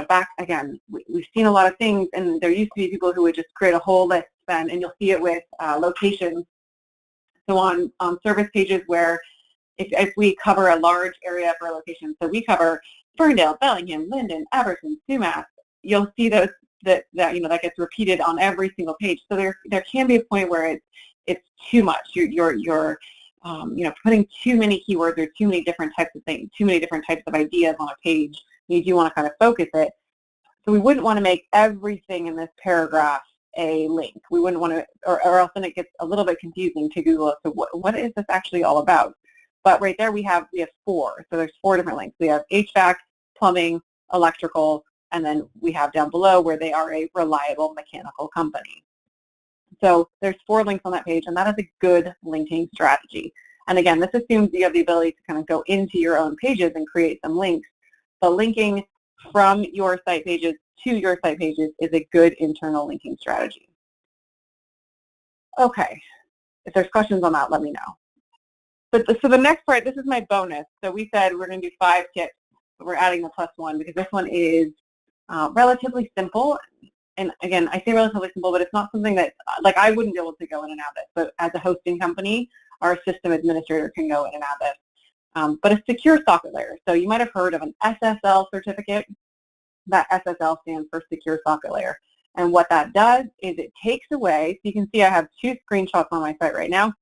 back again, we've seen a lot of things, and there used to be people who would just create a whole list, and you'll see it with locations. So on service pages where if we cover a large area for a location, so we cover Ferndale, Bellingham, Linden, Everson, Sumas, you'll see those that gets repeated on every single page. So there can be a point where it's too much. You're putting too many keywords or too many different types of things, too many different types of ideas on a page. You do want to kind of focus it. So we wouldn't want to make everything in this paragraph a link. We wouldn't want to, or else then it gets a little bit confusing to Google. So what is this actually all about? But right there we have 4. So there's 4 different links. We have HVAC, plumbing, electrical, and then we have down below where they are a reliable mechanical company. So there's 4 links on that page, and that is a good linking strategy. And again, this assumes you have the ability to kind of go into your own pages and create some links. But linking from your site pages to your site pages is a good internal linking strategy. Okay, if there's questions on that, let me know. So the next part, this is my bonus. So we said we're going to do 5 tips, but we're adding the +1 because this one is relatively simple. And again, I say relatively simple, but it's not something that, like, I wouldn't be able to go in and add this. But as a hosting company, our system administrator can go in and add this. But a secure socket layer. So you might have heard of an SSL certificate. That SSL stands for secure socket layer. And what that does is it takes away, so you can see I have 2 screenshots on my site right now.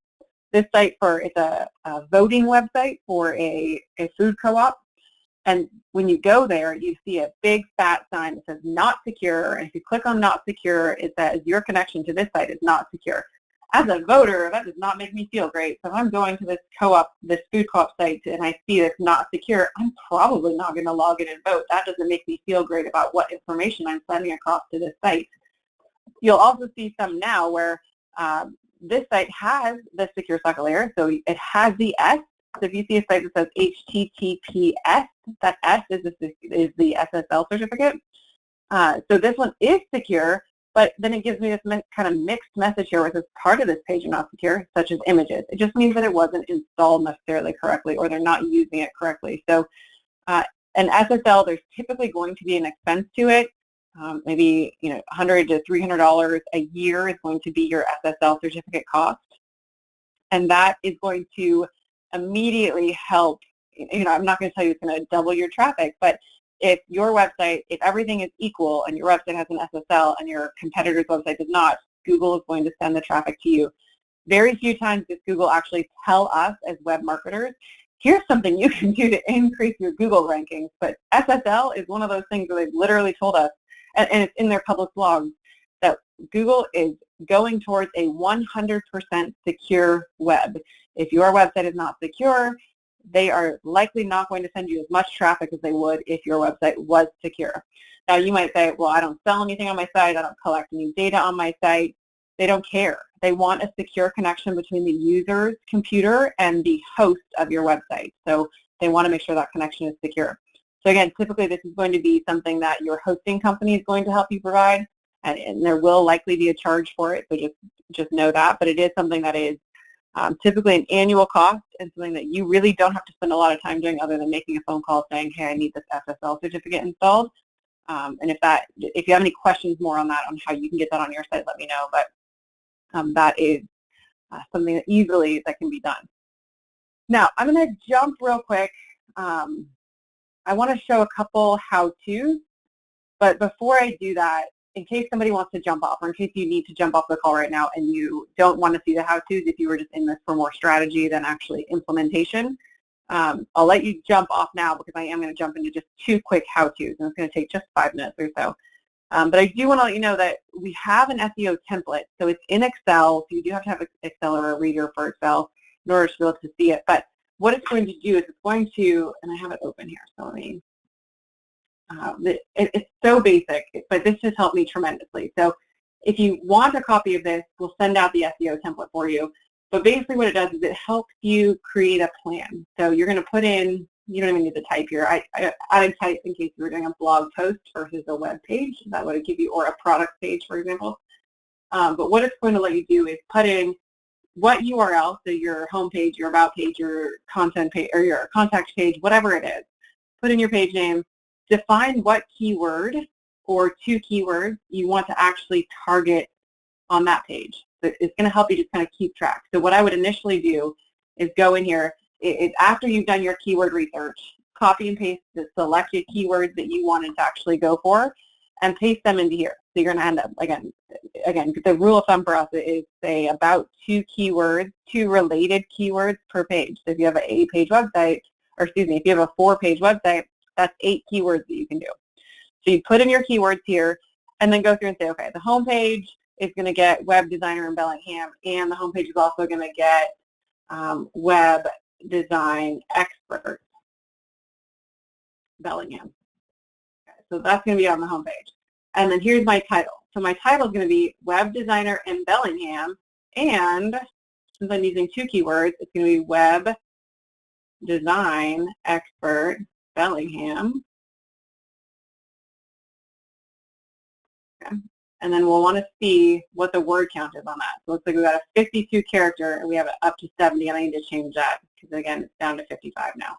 This site it's a voting website for a food co-op. And when you go there, you see a big fat sign that says not secure. And if you click on not secure, it says your connection to this site is not secure. as a voter, that does not make me feel great. So if I'm going to this co-op, this food co-op site, and I see it's not secure, I'm probably not going to log in and vote. That doesn't make me feel great about what information I'm sending across to this site. You'll also see some now where this site has the secure socket layer, so it has the S. So if you see a site that says HTTPS, that S is the SSL certificate. So this one is secure, but then it gives me this kind of mixed message here where it says part of this page are not secure, such as images. It just means that it wasn't installed necessarily correctly, or they're not using it correctly. So an SSL, there's typically going to be an expense to it. Maybe $100 to $300 a year is going to be your SSL certificate cost, and that is going to immediately help. I'm not going to tell you it's going to double your traffic, but if your website, if everything is equal and your website has an SSL and your competitor's website does not, Google is going to send the traffic to you. Very few times does Google actually tell us as web marketers, here's something you can do to increase your Google rankings, but SSL is one of those things that they've literally told us, and it's in their public blogs, that Google is going towards a 100% secure web. If your website is not secure, they are likely not going to send you as much traffic as they would if your website was secure. Now you might say, well, I don't sell anything on my site, I don't collect any data on my site. They don't care. They want a secure connection between the user's computer and the host of your website. So they want to make sure that connection is secure. So again, typically this is going to be something that your hosting company is going to help you provide, and there will likely be a charge for it, so just know that. But it is something that is typically an annual cost, and something that you really don't have to spend a lot of time doing other than making a phone call saying, hey, I need this SSL certificate installed. And if you have any questions more on that, on how you can get that on your site, let me know. But that is something that easily that can be done. Now, I'm going to jump real quick. I want to show a couple how-tos, but before I do that, in case somebody wants to jump off, or in case you need to jump off the call right now and you don't want to see the how-tos, if you were just in this for more strategy than actually implementation, I'll let you jump off now because I am going to jump into just 2 quick how-tos, and it's going to take just 5 minutes or so. But I do want to let you know that we have an SEO template, so it's in Excel, so you do have to have Excel or a reader for Excel in order to be able to see it. But what it's going to do is it's going to, and I have it open here, so let me, it's so basic, but this has helped me tremendously. So if you want a copy of this, we'll send out the SEO template for you. But basically what it does is it helps you create a plan. So you're going to put in, you don't even need to type here. I added type in case you were doing a blog post versus a web page. That would give you, or a product page, for example. But what it's going to let you do is put in what URL, so your home page, your about page, your content page, or your contact page, whatever it is. Put in your page name. Define what keyword or 2 keywords you want to actually target on that page. So it's going to help you just kind of keep track. So what I would initially do is go in here. After you've done your keyword research, copy and paste the selected keywords that you wanted to actually go for, and paste them into here. So you're going to end up, again, the rule of thumb for us is, say, about 2 keywords, 2 related keywords per page. So if you have an 8-page website, or excuse me, if you have a 4-page website, that's 8 keywords that you can do. So you put in your keywords here, and then go through and say, okay, the home page is going to get web designer in Bellingham, and the home page is also going to get web design expert Bellingham. Okay, so that's going to be on the home page. And then here's my title. So my title is going to be web designer in Bellingham, and since I'm using 2 keywords, it's going to be web design expert Bellingham. Okay. And then we'll want to see what the word count is on that. So it looks like we've got a 52 character, and we have it up to 70, and I need to change that because, again, it's down to 55 now.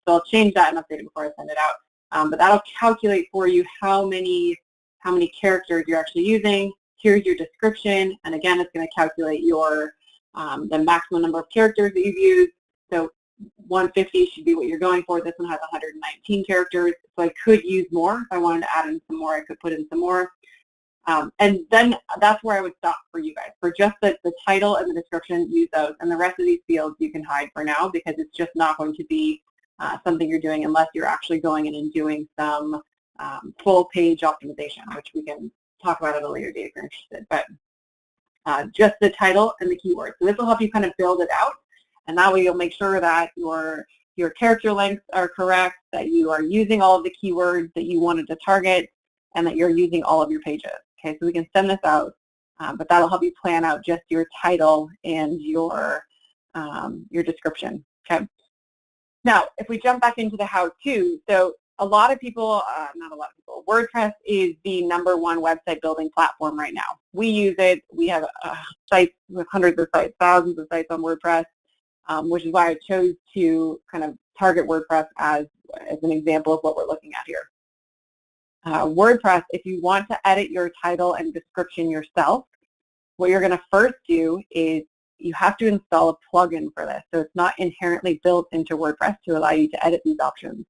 So I'll change that and update it before I send it out. But that'll calculate for you how many characters you're actually using. Here's your description, and again, it's going to calculate your the maximum number of characters that you've used. So 150 should be what you're going for. This one has 119 characters, so I could use more. If I wanted to add in some more, I could put in some more. And then that's where I would stop for you guys. For just the title and the description, use those. And the rest of these fields you can hide for now, because it's just not going to be something you're doing unless you're actually going in and doing some full page optimization, which we can talk about at a later date if you're interested. But just the title and the keyword. So this will help you kind of build it out, and that way you'll make sure that your character lengths are correct, that you are using all of the keywords that you wanted to target, and that you're using all of your pages. Okay, so we can send this out, but that'll help you plan out just your title and your description. Okay. Now, if we jump back into the how-to, so a lot of people, not a lot of people, WordPress is the #1 website building platform right now. We use it. We have sites with hundreds of sites, thousands of sites on WordPress, which is why I chose to kind of target WordPress as an example of what we're looking at here. WordPress, if you want to edit your title and description yourself, what you're going to first do is you have to install a plugin for this. So it's not inherently built into WordPress to allow you to edit these options.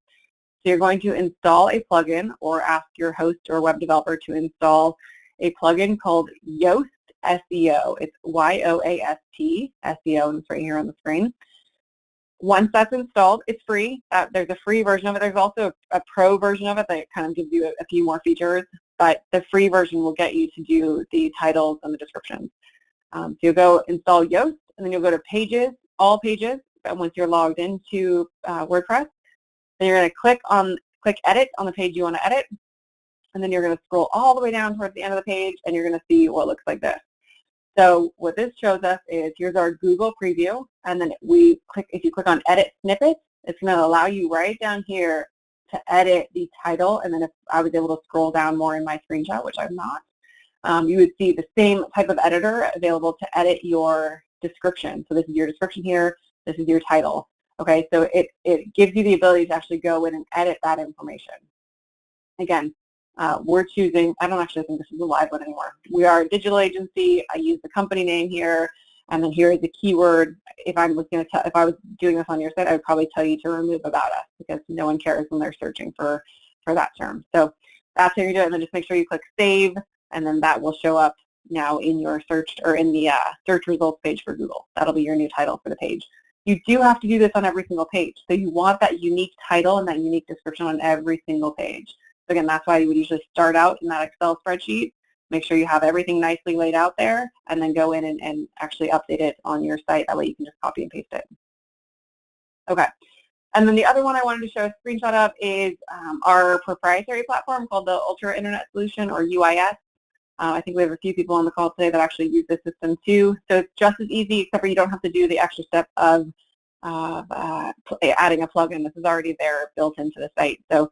So you're going to install a plugin or ask your host or web developer to install a plugin called Yoast SEO. It's Y-O-A-S-T, SEO, and it's right here on the screen. Once that's installed, it's free. There's a free version of it. There's also a pro version of it that kind of gives you a few more features, but the free version will get you to do the titles and the descriptions. So you'll go install Yoast, and then you'll go to Pages, All Pages, and once you're logged into WordPress, then you're going to click Edit on the page you want to edit, and then you're going to scroll all the way down towards the end of the page, and you're going to see what looks like this. So what this shows us is here's our Google preview, and then if you click on Edit Snippet, it's going to allow you right down here to edit the title, and then if I was able to scroll down more in my screenshot, which I'm not, you would see the same type of editor available to edit your description. So this is your description here, this is your title. Okay, so it gives you the ability to actually go in and edit that information. Again, we're choosing, I don't actually think this is a live one anymore. We are a digital agency. I use the company name here, and then here is the keyword. If I was doing this on your site, I would probably tell you to remove about us because no one cares when they're searching for that term. So that's how you do it, and then just make sure you click Save, and then that will show up now in your search or in the search results page for Google. That'll be your new title for the page. You do have to do this on every single page. So you want that unique title and that unique description on every single page. So again, that's why you would usually start out in that Excel spreadsheet, make sure you have everything nicely laid out there, and then go in and actually update it on your site. That way you can just copy and paste it. Okay. And then the other one I wanted to show a screenshot of is our proprietary platform called the Ultra Internet Solution, or UIS. I think we have a few people on the call today that actually use this system too. So it's just as easy, except for you don't have to do the extra step of adding a plugin. This is already there built into the site. So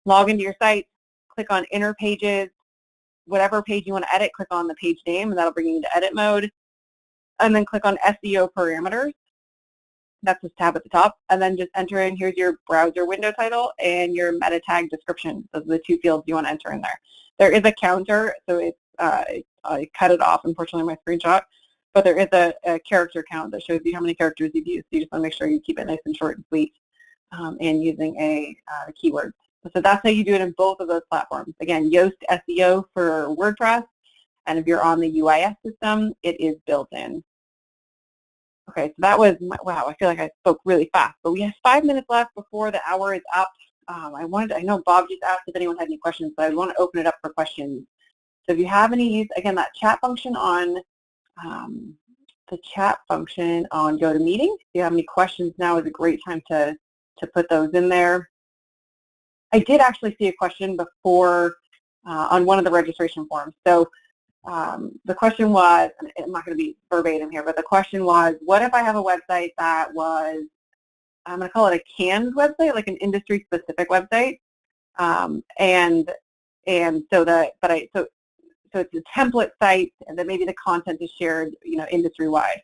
log into your site, click on Inner Pages, whatever page you want to edit, click on the page name, and that'll bring you into edit mode. And then click on SEO parameters. That's this tab at the top. And then just enter in, here's your browser window title and your meta tag description. Those are the two fields you want to enter in there. There is a counter, so it's, I cut it off, unfortunately, in my screenshot, but there is a character count that shows you how many characters you've used. So you just want to make sure you keep it nice and short and sweet and using a keyword. So that's how you do it in both of those platforms. Again, Yoast SEO for WordPress, and if you're on the UIS system, it is built in. Okay, so that was, wow, I feel like I spoke really fast, but we have 5 minutes left before the hour is up. I know Bob just asked if anyone had any questions, but I want to open it up for questions. So if you have any, again, that chat function on GoToMeeting. If you have any questions, now is a great time to put those in there. I did actually see a question before on one of the registration forms. So the question was, I'm not going to be verbatim here, but the question was, what if I have a website that was, I'm going to call it a canned website, like an industry-specific website, so it's a template site, and then maybe the content is shared, industry-wide.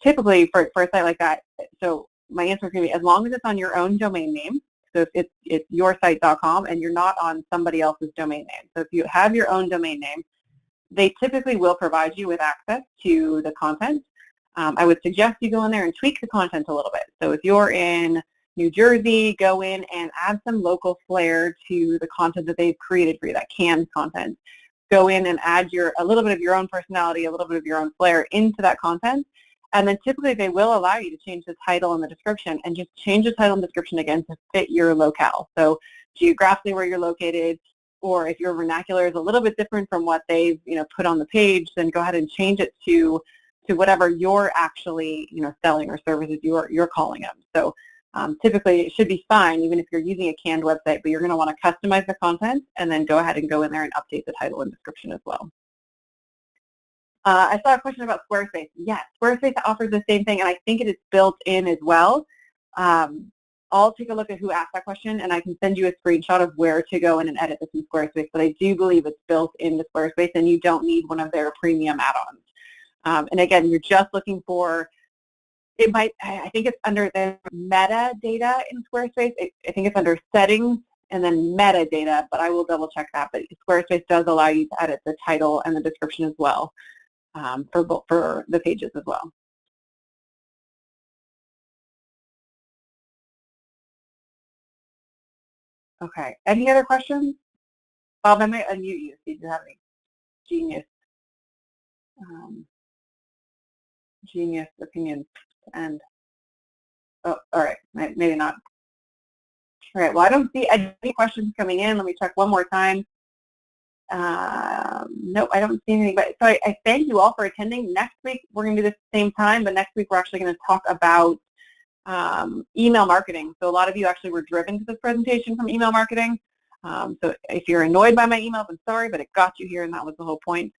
Typically, for a site like that, so my answer is going to be as long as it's on your own domain name. So if it's yoursite.com and you're not on somebody else's domain name. So if you have your own domain name, they typically will provide you with access to the content. I would suggest you go in there and tweak the content a little bit. So if you're in New Jersey, go in and add some local flair to the content that they've created for you, that canned content. Go in and add a little bit of your own personality, a little bit of your own flair into that content. And then typically they will allow you to change the title and the description, and just change the title and description again to fit your locale. So geographically where you're located, or if your vernacular is a little bit different from what they've put on the page, then go ahead and change it to whatever you're actually selling or services you're calling them. So typically it should be fine even if you're using a canned website, but you're going to want to customize the content and then go ahead and go in there and update the title and description as well. I saw a question about Squarespace. Yes, Squarespace offers the same thing, and I think it is built in as well. I'll take a look at who asked that question, and I can send you a screenshot of where to go in and edit this in Squarespace, but I do believe it's built into Squarespace, and you don't need one of their premium add-ons. And again, you're just looking for, I think it's under the metadata in Squarespace. I think it's under settings and then metadata, but I will double check that. But Squarespace does allow you to edit the title and the description as well for the pages as well. Okay, any other questions? Bob, I might unmute you if you have any. Genius. Genius opinions and oh, all right, maybe not. All right, well, I don't see any questions coming in. Let me check one more time. Nope, I don't see anything, but so I thank you all for attending. Next week, we're going to do this at the same time, but next week we're actually going to talk about email marketing. So a lot of you actually were driven to this presentation from email marketing. So if you're annoyed by my emails, I'm sorry, but it got you here and that was the whole point.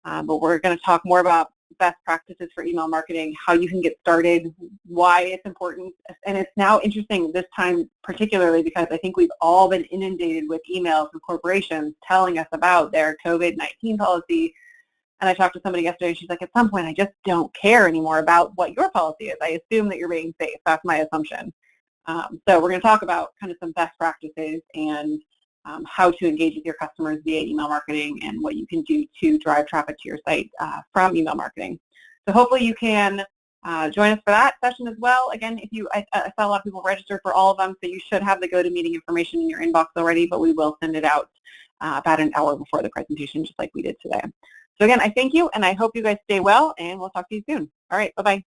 But we're going to talk more about best practices for email marketing, how you can get started, why it's important. And it's now interesting this time particularly because I think we've all been inundated with emails from corporations telling us about their COVID-19 policy. And I talked to somebody yesterday and she's like, at some point I just don't care anymore about what your policy is. I assume that you're being safe. That's my assumption. So we're going to talk about kind of some best practices and how to engage with your customers via email marketing and what you can do to drive traffic to your site from email marketing. So hopefully you can join us for that session as well. Again, I saw a lot of people register for all of them, so you should have the GoToMeeting information in your inbox already, but we will send it out about an hour before the presentation, just like we did today. So again, I thank you, and I hope you guys stay well, and we'll talk to you soon. All right, bye-bye.